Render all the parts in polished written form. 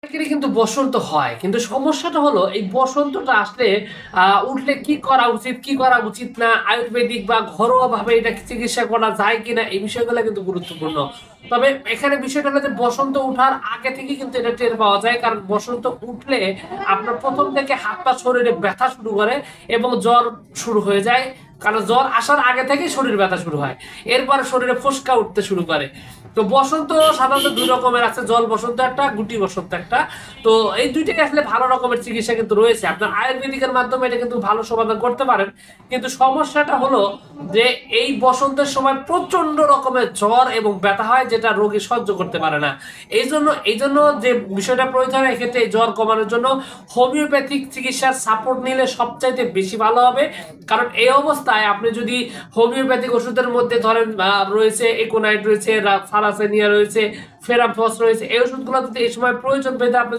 কিন্তু বসন্ত হয়, কিন্তু সমস্যাটা হলো এই বসন্তটা আসলে উঠলে কি করা উচিত কি করা উচিত না, আয়ুর্বেদিক বা ঘরোয়া ভাবে এটা চিকিৎসা করা যায় কিনা, এই বিষয়গুলো কিন্তু গুরুত্বপূর্ণ। তবে এখানে বিষয়টা হলো যে বসন্ত উঠার আগে থেকে কিন্তু এটা টের পাওয়া যায়, কারণ বসন্ত উঠলে আপনার প্রথম থেকে হাত পা শরীরে ব্যথা শুরু করে এবং জ্বর শুরু হয়ে যায়। কারণ জ্বর আসার আগে থেকেই শরীর ব্যথা শুরু হয়, এরপরে শরীরে ফোসকা উঠতে শুরু করে। তো বসন্ত সাধারণত দুই রকমের আছে, জল বসন্ত একটা, গুটি বসন্ত একটা। তো এই দুইটাকে আসলে ভালো রকমের চিকিৎসা কিন্তু রয়েছে, আপনার আয়ুর্বেদিকের মাধ্যমে এটা কিন্তু ভালো সমাধান করতে পারেন। কিন্তু সমস্যাটা হলো যে এই বসন্তের সময় প্রচন্ড রকমের জ্বর এবং ব্যথা হয়, যেটা রোগী সহ্য করতে পারে না। এই জন্য যে বিষয়টা প্রয়োজন, এক্ষেত্রে এই জ্বর কমানোর জন্য হোমিওপ্যাথিক চিকিৎসার সাপোর্ট নিলে সবচাইতে বেশি ভালো হবে। কারণ এই অবস্থায় আপনি যদি হোমিওপ্যাথিক ওষুধের মধ্যে ধরেন রয়েছে একোনাইট, রয়েছে সারাসেনিয়া, রয়েছে ফেরাফস, রয়েছে এই ওষুধগুলো যদি এই সময় প্রয়োজন পেতে আপনি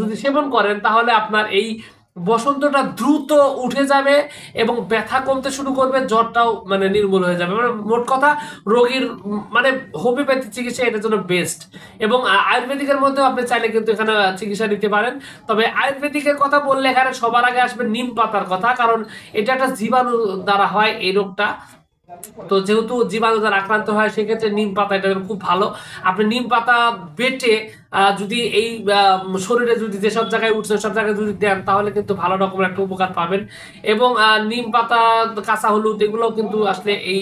যদি সেবন করেন, তাহলে আপনার এই বসন্তটা দ্রুত উঠে যাবে এবং ব্যথা কমতে শুরু করবে, জ্বরটাও মানে নির্মূল হয়ে যাবে। মানে মোট কথা রোগীর মানে হোমিওপ্যাথি চিকিৎসা এটার জন্য বেস্ট। এবং আয়ুর্বেদিকের মধ্যেও আপনি চাইলে কিন্তু এখানে চিকিৎসা নিতে পারেন। তবে আয়ুর্বেদিকের কথা বললে এখানে সবার আগে আসবে নিম পাতার কথা, কারণ এটা একটা জীবাণু দ্বারা হয় এই রোগটা। তো যেহেতু জীবাণু দ্বারা আক্রান্ত হয়, সেক্ষেত্রে নিম পাতা এটা খুব ভালো। আপনি নিম পাতা বেটে যদি এই শরীরে যদি যেসব জায়গায় উঠছে সব জায়গায় যদি দেন, তাহলে কিন্তু ভালো রকমের একটা উপকার পাবেন। এবং নিম পাতা, কাঁচা হলুদ, এগুলোও কিন্তু আসলে এই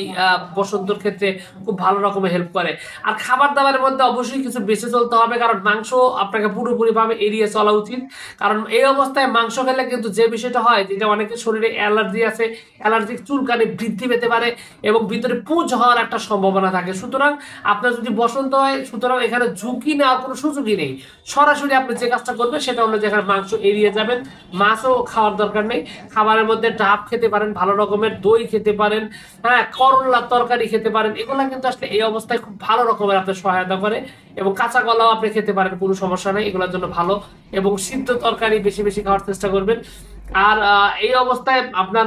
বসন্তর ক্ষেত্রে খুব ভালো রকমের হেল্প করে। আর খাবার দাবারের মধ্যে অবশ্যই কিছু বেঁচে চলতে হবে, কারণ মাংস আপনাকে পুরোপুরিভাবে এড়িয়ে চলা উচিত। কারণ এই অবস্থায় মাংস খেলে কিন্তু যে বিষয়টা হয়, যেটা অনেকের শরীরে অ্যালার্জি আছে, অ্যালার্জিক চুলকানি বৃদ্ধি পেতে পারে এবং ভিতরে পুঁজ হওয়ার একটা সম্ভাবনা থাকে। সুতরাং আপনার যদি বসন্ত হয়, সুতরাং এখানে ঝুঁকি নেওয়ার কোনো সুযোগই নেই। সরাসরি আপনি যে কাজটা করবেন সেটা হলো, যেখানে মাংস এড়িয়ে যাবেন, মাছও খাওয়ার দরকার নেই। খাবারের মধ্যে ডাব খেতে পারেন, ভালো রকমের দই খেতে পারেন, হ্যাঁ, করলার তরকারি খেতে পারেন। এগুলো কিন্তু আসলে এই অবস্থায় খুব ভালো রকমের আপনার সহায়তা করে। এবং কাঁচা কলাও আপনি খেতে পারেন, কোনো সমস্যা নেই, এগুলোর জন্য ভালো। এবং সিদ্ধ তরকারি বেশি বেশি খাওয়ার চেষ্টা করবেন। আর এই অবস্থায় আপনার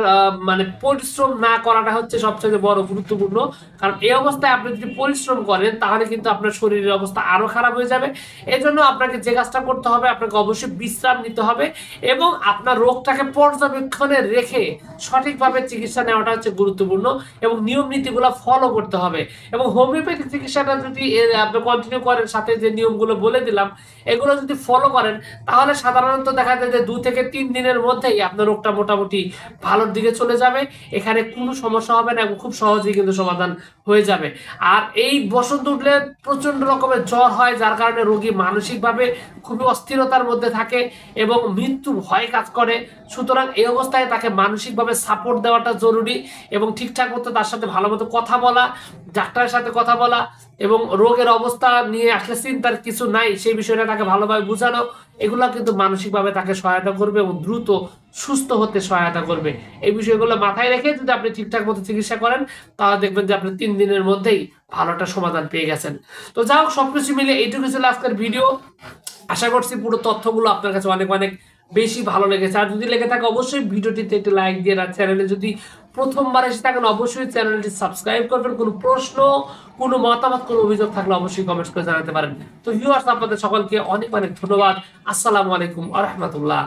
মানে পরিশ্রম না করাটা হচ্ছে সবচেয়ে বড় গুরুত্বপূর্ণ। কারণ এই অবস্থায় আপনি যদি পরিশ্রম করেন, তাহলে কিন্তু আপনার শরীরের অবস্থা আরো খারাপ হয়ে যাবে। এই জন্য আপনাকে যে কাজটা করতে হবে, আপনাকে অবশ্যই বিশ্রাম নিতে হবে এবং আপনার রোগটাকে পর্যবেক্ষণে রেখে সঠিকভাবে চিকিৎসা নেওয়াটা হচ্ছে গুরুত্বপূর্ণ। এবং নিয়ম নীতিগুলো ফলো করতে হবে। এবং হোমিওপ্যাথিক চিকিৎসাটা যদি আপনি কন্টিনিউ করেন, সাথে যে নিয়মগুলো বলে দিলাম এগুলো যদি ফলো করেন, তাহলে সাধারণত দেখা যায় যে 2 থেকে 3 দিনের মধ্যেই আপনার রোগটা মোটামুটি ভালোর দিকে চলে যাবে। এখানে কোনো সমস্যা হবে না এবং খুব সহজেই কিন্তু সমাধান হয়ে যাবে। আর এই বসন্ত উঠলে প্রচন্ড রকমের জ্বর হয়, যার কারণে রোগী মানসিকভাবে খুবই অস্থিরতার মধ্যে থাকে এবং মৃত্যু ভয় কাজ করে। সুতরাং এই অবস্থায় তাকে মানসিকভাবে সাপোর্ট দেওয়াটা জরুরি এবং ঠিকঠাক মতো তার সাথে ভালো মতো কথা বলা, ডাক্তারের সাথে কথা বলা এবং রোগের অবস্থা নিয়ে আসলে চিন্তার কিছু নাই সেই বিষয়টা তাকে ভালোভাবে বোঝানো, এগুলো কিন্তু মানসিকভাবে তাকে সহায়তা করবে এবং দ্রুত সুস্থ হতে সহায়তা করবে। এই বিষয়গুলো মাথায় রেখে যদি আপনি ঠিকঠাক মতো চিকিৎসা করেন, তাহলে দেখবেন যে আপনি 3 দিনের মধ্যেই ভালো একটা সমাধান পেয়ে গেছেন। তো যা হোক, সবকিছু মিলে এইটুকু ছিল আজকের ভিডিও। আশা করছি পুরো তথ্যগুলো আপনার কাছে অনেক অনেক বেশি ভালো লেগেছে। আর যদি লেগে থাকে অবশ্যই ভিডিওটিতে একটু লাইক দিয়ে, আর চ্যানেলে যদি প্রথমবার এসে থাকেন অবশ্যই চ্যানেলটি সাবস্ক্রাইব করবেন। কোনো প্রশ্ন, কোনো মতামত, কোনো অভিযোগ থাকলে অবশ্যই কমেন্টস করে জানাতে পারেন। তো ভিউয়ার্স, আপনাদের সকলকে অনেক অনেক ধন্যবাদ। আসসালামু আলাইকুম ওয়া রাহমাতুল্লাহ।